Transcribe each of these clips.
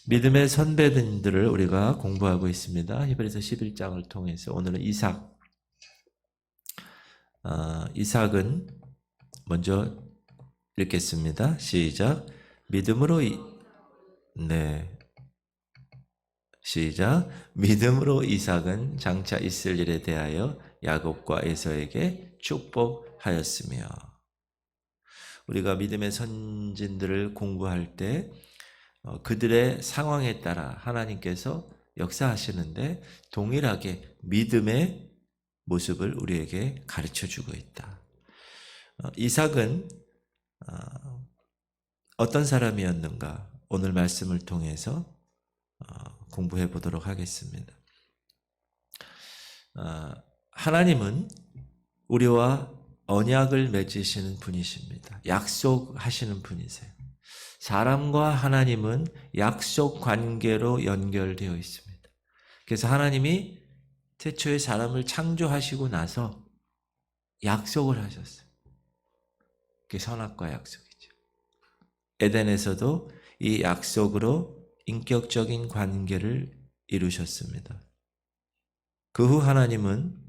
믿음의 선배들을 우리가 공부하고 있습니다. 히브리서 11장을 통해서 오늘은 이삭. 이삭은 먼저 읽겠습니다. 시작. 믿음으로 시작. 믿음으로 이삭은 장차 있을 일에 대하여 야곱과 에서에게 축복하였으며. 우리가 믿음의 선진들을 공부할 때 그들의 상황에 따라 하나님께서 역사하시는데 동일하게 믿음의 모습을 우리에게 가르쳐주고 있다. 이삭은 어떤 사람이었는가 오늘 말씀을 통해서 공부해 보도록 하겠습니다. 하나님은 우리와 언약을 맺으시는 분이십니다. 약속하시는 분이세요. 사람과 하나님은 약속 관계로 연결되어 있습니다. 그래서 하나님이 태초에 사람을 창조하시고 나서 약속을 하셨어요. 그게 선악과 약속이죠. 에덴에서도 이 약속으로 인격적인 관계를 이루셨습니다. 그 후 하나님은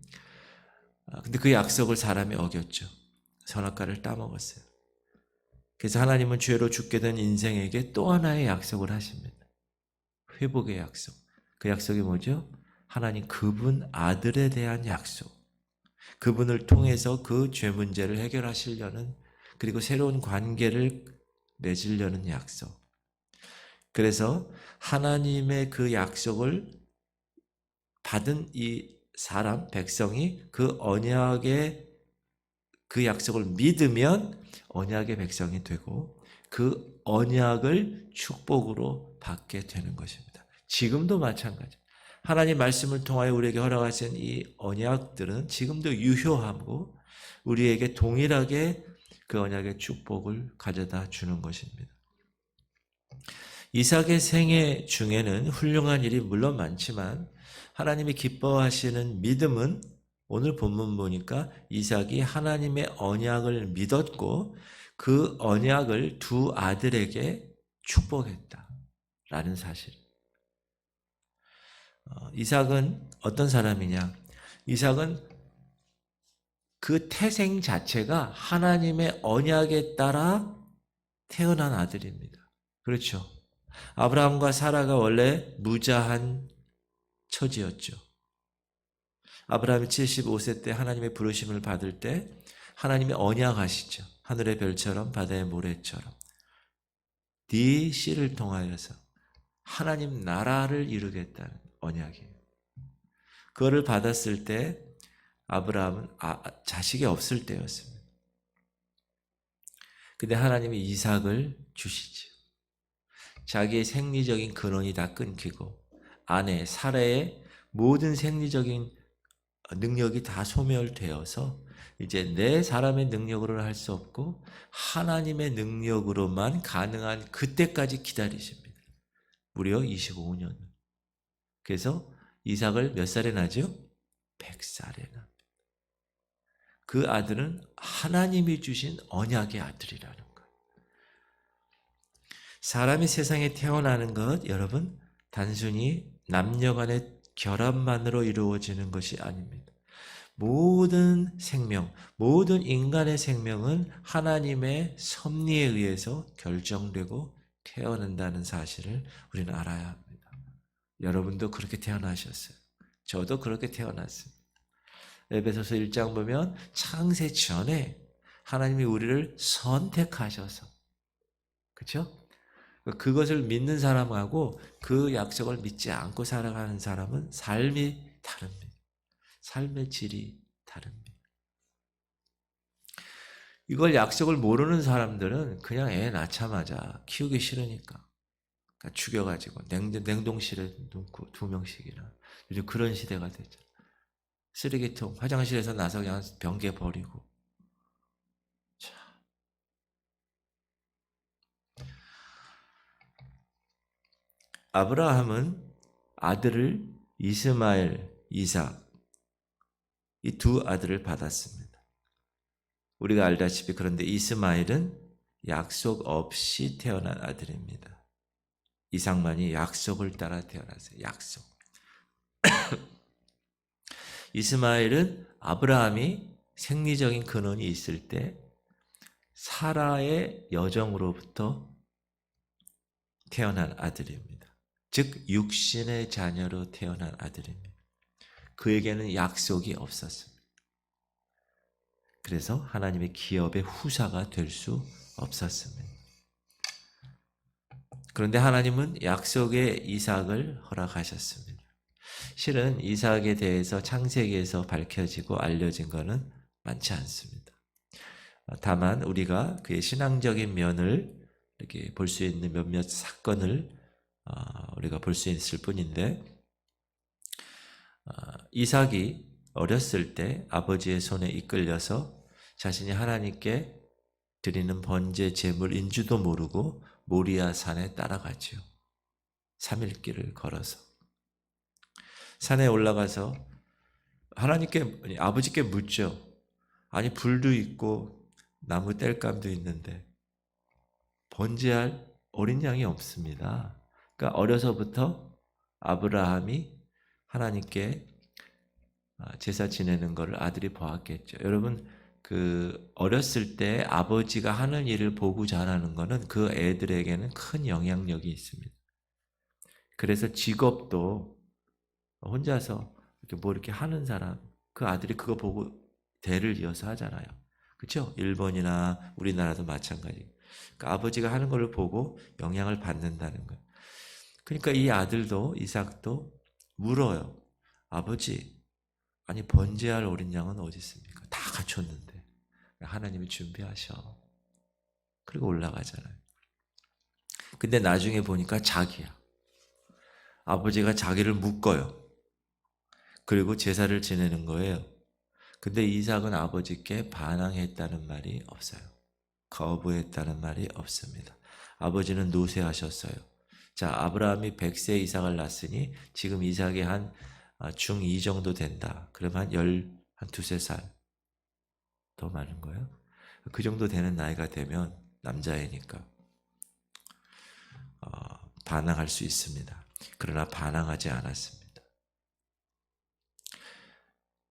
근데 그 약속을 사람이 어겼죠. 선악과를 따먹었어요. 그래서 하나님은 죄로 죽게 된 인생에게 또 하나의 약속을 하십니다. 회복의 약속. 그 약속이 뭐죠? 하나님 그분 아들에 대한 약속. 그분을 통해서 그 죄 문제를 해결하시려는 그리고 새로운 관계를 맺으려는 약속. 그래서 하나님의 그 약속을 받은 이 사람, 백성이 그 언약의 그 약속을 믿으면 언약의 백성이 되고 그 언약을 축복으로 받게 되는 것입니다. 지금도 마찬가지. 하나님 말씀을 통하여 우리에게 허락하신 이 언약들은 지금도 유효하고 우리에게 동일하게 그 언약의 축복을 가져다 주는 것입니다. 이삭의 생애 중에는 훌륭한 일이 물론 많지만 하나님이 기뻐하시는 믿음은 오늘 본문 보니까 이삭이 하나님의 언약을 믿었고 그 언약을 두 아들에게 축복했다라는 사실. 이삭은 어떤 사람이냐? 이삭은 그 태생 자체가 하나님의 언약에 따라 태어난 아들입니다. 그렇죠? 아브라함과 사라가 원래 무자한 처지였죠. 아브라함이 75세 때 하나님의 부르심을 받을 때 하나님이 언약하시죠. 하늘의 별처럼 바다의 모래처럼 네 씨를 통하여서 하나님 나라를 이루겠다는 언약이에요. 그거를 받았을 때 아브라함은 자식이 없을 때였습니다. 근데 하나님이 이삭을 주시죠. 자기의 생리적인 근원이 다 끊기고 아내 사라의 모든 생리적인 능력이 다 소멸되어서 이제 내 사람의 능력으로는 할 수 없고 하나님의 능력으로만 가능한 그때까지 기다리십니다. 무려 25년. 그래서 이삭을 몇 살에 낳죠? 100살에 낳습니다. 그 아들은 하나님이 주신 언약의 아들이라는 거예요. 사람이 세상에 태어나는 것 여러분 단순히 남녀 간의 결합만으로 이루어지는 것이 아닙니다. 모든 생명, 모든 인간의 생명은 하나님의 섭리에 의해서 결정되고 태어난다는 사실을 우리는 알아야 합니다. 여러분도 그렇게 태어나셨어요. 저도 그렇게 태어났습니다. 에베소서 1장 보면 창세 전에 하나님이 우리를 선택하셔서 그렇죠? 그것을 믿는 사람하고 그 약속을 믿지 않고 살아가는 사람은 삶이 다릅니다. 삶의 질이 다릅니다. 이걸 약속을 모르는 사람들은 그냥 애 낳자마자 키우기 싫으니까 죽여가지고 냉동실에 넣고 2명씩이나 요즘 그런 시대가 됐죠. 쓰레기통 화장실에서 나서 그냥 변기에 버리고. 자. 아브라함은 아들을 이스마엘, 이삭 이 두 아들을 받았습니다. 우리가 알다시피 그런데 이스마엘은 약속 없이 태어난 아들입니다. 이삭만이 약속을 따라 태어났어요. 약속. 이스마엘은 아브라함이 생리적인 근원이 있을 때 사라의 여정으로부터 태어난 아들입니다. 즉 육신의 자녀로 태어난 아들입니다. 그에게는 약속이 없었습니다. 그래서 하나님의 기업의 후사가 될 수 없었습니다. 그런데 하나님은 약속의 이삭을 허락하셨습니다. 실은 이삭에 대해서 창세기에서 밝혀지고 알려진 것은 많지 않습니다. 다만 우리가 그의 신앙적인 면을 이렇게 볼 수 있는 몇몇 사건을 우리가 볼 수 있을 뿐인데, 이삭이 어렸을 때 아버지의 손에 이끌려서 자신이 하나님께 드리는 번제 제물인 줄도 모르고 모리아 산에 따라가죠. 3일 길을 걸어서 산에 올라가서 하나님께, 아버지께 묻죠. 아니 불도 있고 나무 땔감도 있는데 번제할 어린 양이 없습니다. 그러니까 어려서부터 아브라함이 하나님께 제사 지내는 것을 아들이 보았겠죠. 여러분, 그 어렸을 때 아버지가 하는 일을 보고 자라는 것은 그 애들에게는 큰 영향력이 있습니다. 그래서 직업도 혼자서 이렇게 뭐 이렇게 하는 사람, 그 아들이 그거 보고 대를 이어서 하잖아요. 그렇죠? 일본이나 우리나라도 마찬가지. 그러니까 아버지가 하는 걸 보고 영향을 받는다는 거예요. 그러니까 이 아들도, 이삭도 물어요. 아버지, 아니 번제할 어린 양은 어디 있습니까? 다 갖췄는데. 하나님이 준비하셔. 그리고 올라가잖아요. 근데 나중에 보니까 자기야. 아버지가 자기를 묶어요. 그리고 제사를 지내는 거예요. 근데 이삭은 아버지께 반항했다는 말이 없어요. 거부했다는 말이 없습니다. 아버지는 노쇠하셨어요. 자, 아브라함이 100세 이삭을 낳았으니 지금 이삭이 한 중2 정도 된다. 그러면 한 두세 살 더 많은 거예요. 그 정도 되는 나이가 되면 남자애니까 반항할 수 있습니다. 그러나 반항하지 않았습니다.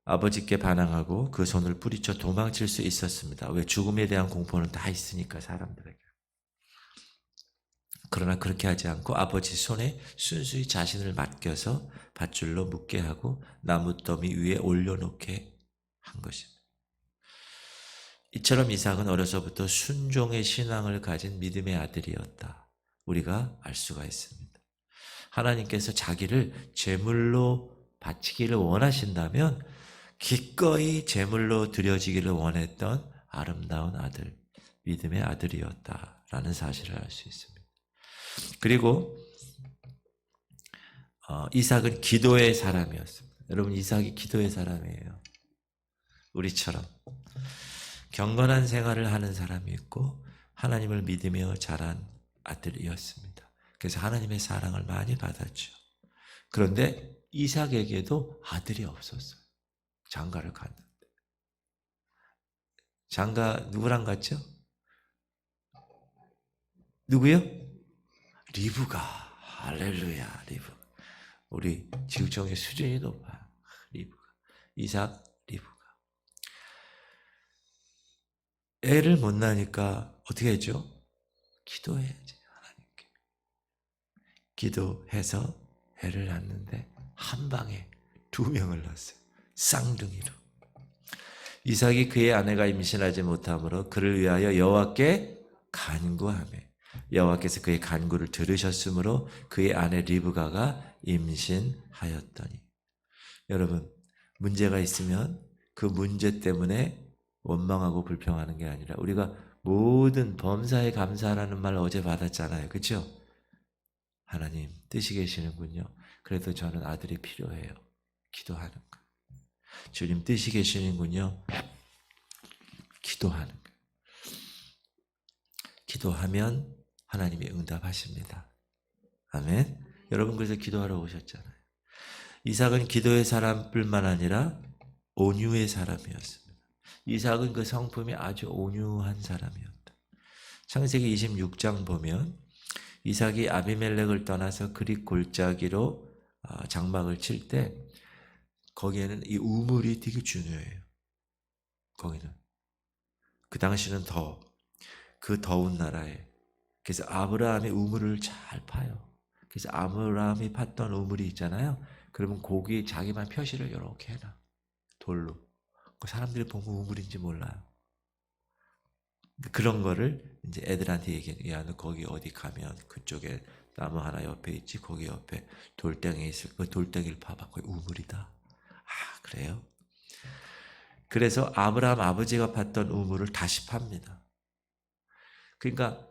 아버지께 반항하고 그 손을 뿌리쳐 도망칠 수 있었습니다. 왜? 죽음에 대한 공포는 다 있으니까 사람들에게. 그러나 그렇게 하지 않고 아버지 손에 순수히 자신을 맡겨서 밧줄로 묶게 하고 나무 더미 위에 올려놓게 한 것입니다. 이처럼 이삭은 어려서부터 순종의 신앙을 가진 믿음의 아들이었다. 우리가 알 수가 있습니다. 하나님께서 자기를 제물로 바치기를 원하신다면 기꺼이 제물로 드려지기를 원했던 아름다운 아들, 믿음의 아들이었다라는 사실을 알 수 있습니다. 그리고 이삭은 기도의 사람이었습니다. 여러분, 이삭이 기도의 사람이에요. 우리처럼 경건한 생활을 하는 사람이 있고 하나님을 믿으며 자란 아들이었습니다. 그래서 하나님의 사랑을 많이 받았죠. 그런데 이삭에게도 아들이 없었어요. 장가를 갔는데. 장가 누구랑 갔죠? 누구요? 리브가. 할렐루야, 리브가. 우리 지구촌의 수준이 높아요. 리브가. 이삭, 리브가. 애를 못 낳으니까 어떻게 했죠? 기도해야지, 하나님께. 기도해서 애를 낳는데 한 방에 2명을 낳았어요. 쌍둥이로. 이삭이 그의 아내가 임신하지 못하므로 그를 위하여 여호와께 간구하며 여호와께서 그의 간구를 들으셨으므로 그의 아내 리브가가 임신하였더니. 여러분, 문제가 있으면 그 문제 때문에 원망하고 불평하는 게 아니라 우리가 모든 범사에 감사하라는 말 어제 받았잖아요. 그렇죠? 하나님 뜻이 계시는군요. 그래도 저는 아들이 필요해요. 기도하는 거. 주님 뜻이 계시는군요. 기도하는 거. 기도하면 하나님이 응답하십니다. 아멘. 여러분, 그래서 기도하러 오셨잖아요. 이삭은 기도의 사람뿐만 아니라 온유의 사람이었습니다. 이삭은 그 성품이 아주 온유한 사람이었다. 창세기 26장 보면 이삭이 아비멜렉을 떠나서 그릿 골짜기로 장막을 칠 때 거기에는 이 우물이 되게 중요해요. 거기는 그 당시는 그 더운 나라에. 그래서 아브라함이 우물을 잘 파요. 그래서 아브라함이 팠던 우물이 있잖아요. 그러면 거기 자기만 표시를 이렇게 해놔. 돌로. 그 사람들이 보면 우물인지 몰라요. 그런 거를 이제 애들한테 얘기해. 야, 너 거기 어디 가면 그쪽에 나무 하나 옆에 있지. 거기 옆에 돌덩이 있을 그 돌덩이를 봐봐. 거기 우물이다. 아, 그래요? 그래서 아브라함 아버지가 팠던 우물을 다시 팝니다. 그러니까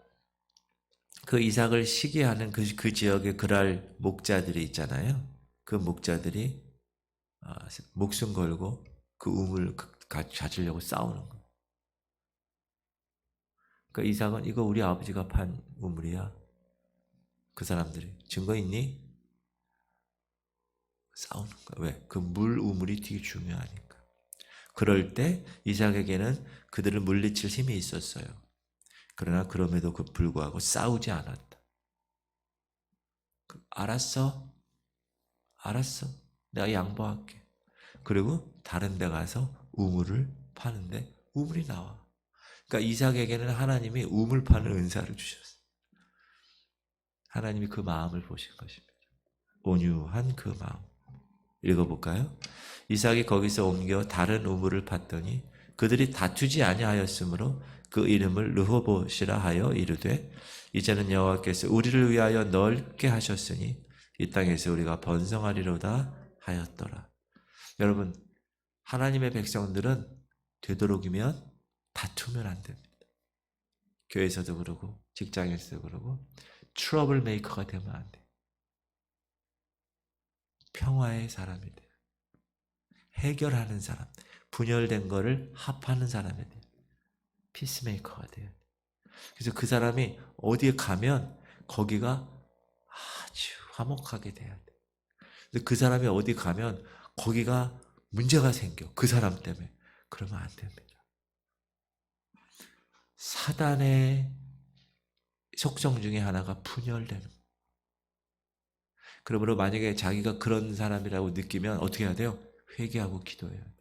그 이삭을 시기하는 그 지역의 그랄 목자들이 있잖아요. 그 목자들이 목숨 걸고 그 우물 가지려고 싸우는 거예요. 그러니까 이삭은 이거 우리 아버지가 판 우물이야. 그 사람들이 증거 있니? 싸우는 거야. 왜? 그 물 우물이 되게 중요하니까. 그럴 때 이삭에게는 그들을 물리칠 힘이 있었어요. 그러나 그럼에도 불구하고 싸우지 않았다. 알았어. 내가 양보할게. 그리고 다른 데 가서 우물을 파는데 우물이 나와. 그러니까 이삭에게는 하나님이 우물 파는 은사를 주셨어요. 하나님이 그 마음을 보신 것입니다. 온유한 그 마음. 읽어볼까요? 이삭이 거기서 옮겨 다른 우물을 팠더니 그들이 다투지 아니하였으므로 그 이름을 르호봇이라 하여 이르되 이제는 여호와께서 우리를 위하여 넓게 하셨으니 이 땅에서 우리가 번성하리로다 하였더라. 여러분, 하나님의 백성들은 되도록이면 다투면 안 됩니다. 교회에서도 그러고 직장에서도 그러고 트러블 메이커가 되면 안 돼요. 평화의 사람이 돼요. 해결하는 사람, 분열된 거를 합하는 사람이 돼요. 피스메이커가 돼요. 그래서 그 사람이 어디에 가면 거기가 아주 화목하게 돼야 돼. 근데 그 사람이 어디 가면 거기가 문제가 생겨. 그 사람 때문에. 그러면 안 됩니다. 사단의 속성 중에 하나가 분열되는 거예요. 그러므로 만약에 자기가 그런 사람이라고 느끼면 어떻게 해야 돼요? 회개하고 기도해야 돼요.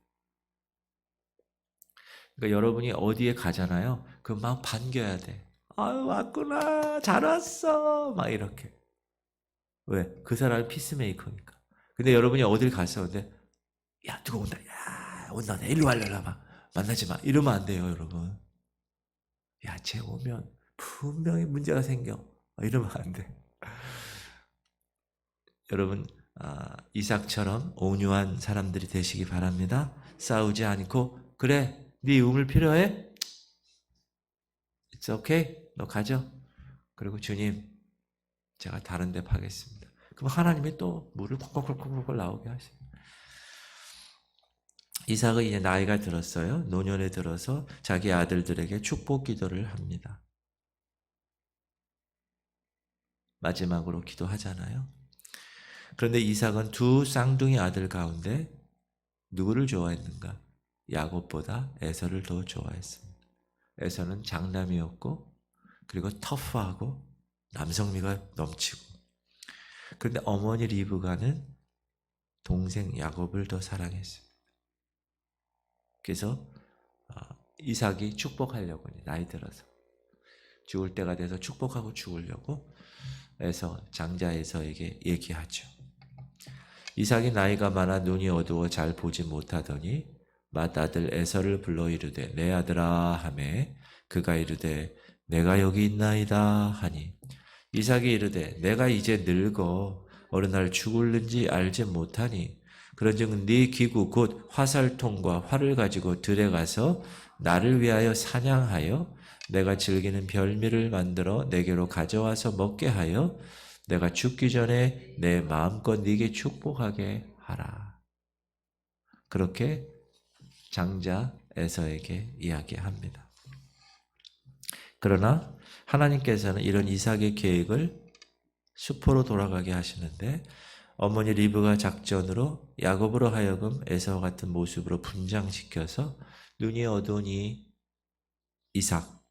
그러니까 여러분이 어디에 가잖아요. 그럼 막 반겨야 돼. 아유, 왔구나. 잘 왔어. 막 이렇게. 왜? 그 사람이 피스메이커니까. 근데 여러분이 어딜 갔어. 근데 야, 누가 온다. 야, 온다. 일로 와라. 막 만나지 마. 이러면 안 돼요, 여러분. 야, 쟤 오면 분명히 문제가 생겨. 이러면 안 돼. 여러분, 이삭처럼 온유한 사람들이 되시기 바랍니다. 싸우지 않고 그래, 네 우물 필요해? It's okay. 너 가져. 그리고 주님, 제가 다른 데 파겠습니다. 그럼 하나님이 또 물을 콜콜콜콜 나오게 하십니다. 이삭은 이제 나이가 들었어요. 노년에 들어서 자기 아들들에게 축복 기도를 합니다. 마지막으로 기도하잖아요. 그런데 이삭은 두 쌍둥이 아들 가운데 누구를 좋아했는가? 야곱보다 에서를 더 좋아했습니다. 에서는 장남이었고 그리고 터프하고 남성미가 넘치고, 그런데 어머니 리브가는 동생 야곱을 더 사랑했습니다. 그래서 이삭이 축복하려고 나이 들어서 죽을 때가 돼서 축복하고 죽으려고 장자 에서에게 얘기하죠. 이삭이 나이가 많아 눈이 어두워 잘 보지 못하더니 맏아들 에서를 불러 이르되 내 아들아 하매 그가 이르되 내가 여기 있나이다 하니 이삭이 이르되 내가 이제 늙어 어느 날 죽을는지 알지 못하니 그런즉 네 기구 곧 화살통과 활을 가지고 들에 가서 나를 위하여 사냥하여 내가 즐기는 별미를 만들어 내게로 가져와서 먹게 하여 내가 죽기 전에 내 마음껏 네게 축복하게 하라. 그렇게 장자 에서에게 이야기합니다. 그러나 하나님께서는 이런 이삭의 계획을 수포로 돌아가게 하시는데 어머니 리브가 작전으로 야곱으로 하여금 에서와 같은 모습으로 분장시켜서 눈이 어두운 이 이삭,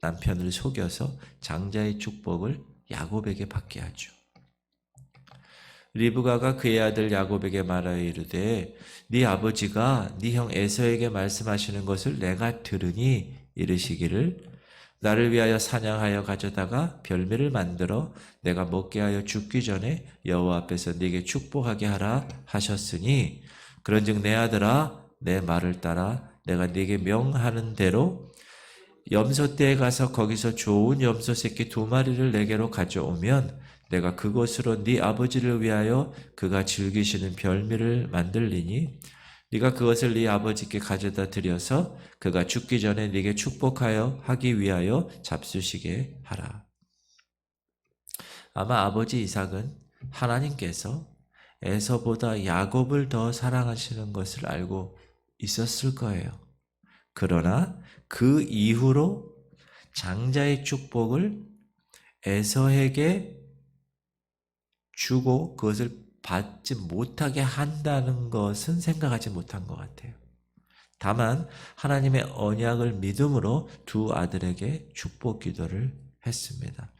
남편을 속여서 장자의 축복을 야곱에게 받게 하죠. 리브가가 그의 아들 야곱에게 말하여 이르되 네 아버지가 네 형 에서에게 말씀하시는 것을 내가 들으니 이르시기를 나를 위하여 사냥하여 가져다가 별미를 만들어 내가 먹게 하여 죽기 전에 여호와 앞에서 네게 축복하게 하라 하셨으니 그런즉 내 아들아 내 말을 따라 내가 네게 명하는 대로 염소떼에 가서 거기서 좋은 염소 새끼 2마리를 내게로 가져오면 내가 그것으로 네 아버지를 위하여 그가 즐기시는 별미를 만들리니 네가 그것을 네 아버지께 가져다 드려서 그가 죽기 전에 네게 축복하여 하기 위하여 잡수시게 하라. 아마 아버지 이삭은 하나님께서 에서보다 야곱을 더 사랑하시는 것을 알고 있었을 거예요. 그러나 그 이후로 장자의 축복을 에서에게 주고 그것을 받지 못하게 한다는 것은 생각하지 못한 것 같아요. 다만 하나님의 언약을 믿음으로 두 아들에게 축복 기도를 했습니다.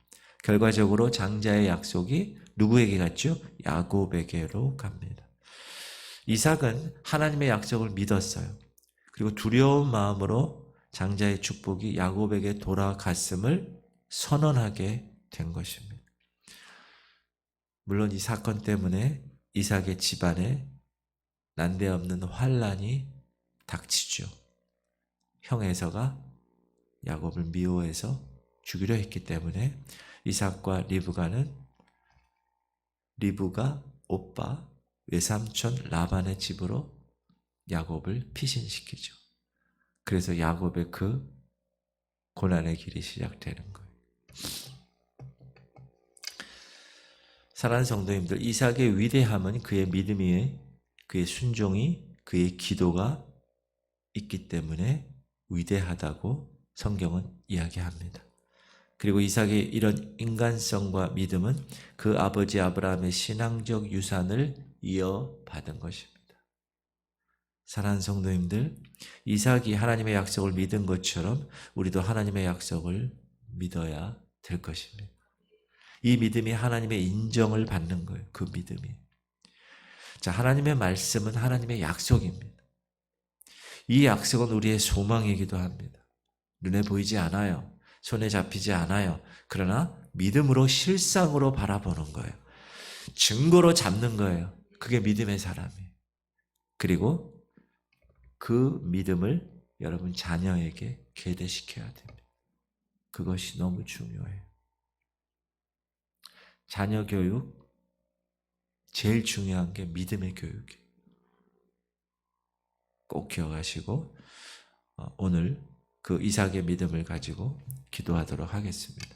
결과적으로 장자의 약속이 누구에게 갔죠? 야곱에게로 갑니다. 이삭은 하나님의 약속을 믿었어요. 그리고 두려운 마음으로 장자의 축복이 야곱에게 돌아갔음을 선언하게 된 것입니다. 물론 이 사건 때문에 이삭의 집안에 난데없는 환란이 닥치죠. 형 에서가 야곱을 미워해서 죽이려 했기 때문에 이삭과 리브가 오빠 외삼촌 라반의 집으로 야곱을 피신시키죠. 그래서 야곱의 그 고난의 길이 시작되는 거예요. 사랑하는 성도님들, 이삭의 위대함은 그의 믿음이, 그의 순종이, 그의 기도가 있기 때문에 위대하다고 성경은 이야기합니다. 그리고 이삭의 이런 인간성과 믿음은 그 아버지 아브라함의 신앙적 유산을 이어받은 것입니다. 사랑하는 성도님들, 이삭이 하나님의 약속을 믿은 것처럼 우리도 하나님의 약속을 믿어야 될 것입니다. 이 믿음이 하나님의 인정을 받는 거예요. 그 믿음이. 자, 하나님의 말씀은 하나님의 약속입니다. 이 약속은 우리의 소망이기도 합니다. 눈에 보이지 않아요. 손에 잡히지 않아요. 그러나 믿음으로 실상으로 바라보는 거예요. 증거로 잡는 거예요. 그게 믿음의 사람이에요. 그리고 그 믿음을 여러분 자녀에게 계대시켜야 됩니다. 그것이 너무 중요해요. 자녀 교육, 제일 중요한 게 믿음의 교육이에요. 꼭 기억하시고 오늘 그 이삭의 믿음을 가지고 기도하도록 하겠습니다.